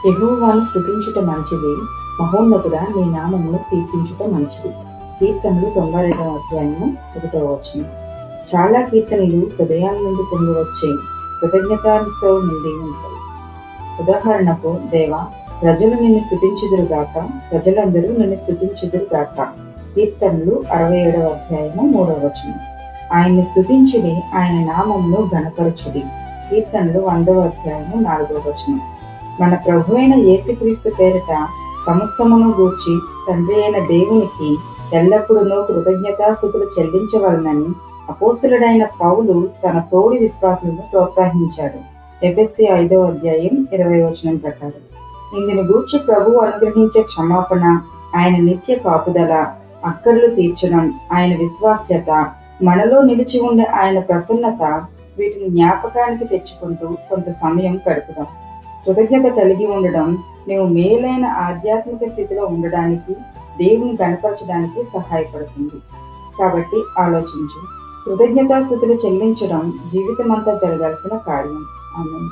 యెహోవాను స్తుతించుట మంచిది, మహోన్నతుడా నీ నామమును కీర్తించుట మంచిది. కీర్తనలు 92వ అధ్యాయము 1వ వచనం. చాలా కీర్తనలు హృదయాల నుండి పొంగి వచ్చే కృతజ్ఞతతో నిండి ఉంటాయి. ఉదాహరణకు, దేవా ప్రజలు నిన్ను స్తుతించుదురుగాక, ప్రజలందరూ నిన్ను స్తుతించుదురుగాక. కీర్తనలు 67వ అధ్యాయము 3వ వచనం. ఆయన్ని స్తుతించుడి, ఆయన నామమును ఘనపరచుడి. కీర్తనలు 100వ అధ్యాయము 4వ వచనం. మన ప్రభు అయిన యేసుక్రీస్తు పేరిట సమస్తమును గూర్చి తండ్రి అయిన దేవునికి ఎల్లప్పుడూ కృతజ్ఞతాస్తుతులు చెల్లించవలనని అపోస్తలుడైన పౌలు తన తోడి విశ్వాసులను ప్రోత్సహించాడు. ఎఫెసీ 5వ అధ్యాయం 20వ వచనం ప్రకారం. ఇందుని గూర్చి ప్రభువు అనుగ్రహించే క్షమాపణ, ఆయన నిత్య కాపుదల, అక్కర్లు తీర్చడం, ఆయన విశ్వాస్యత, మనలో నిలిచి ఉండే ఆయన ప్రసన్నత, వీటిని జ్ఞాపకానికి తెచ్చుకుంటూ కొంత సమయం గడుపుదాం. కృతజ్ఞత కలిగి ఉండడం నీవు మేలైన ఆధ్యాత్మిక స్థితిలో ఉండడానికి, దేవుని గణపరచడానికి సహాయపడుతుంది. కాబట్టి ఆలోచించు. కృతజ్ఞతాస్తుతులు చెల్లించడం జీవితమంతా జరగాల్సిన కార్యం. ఆమేన్.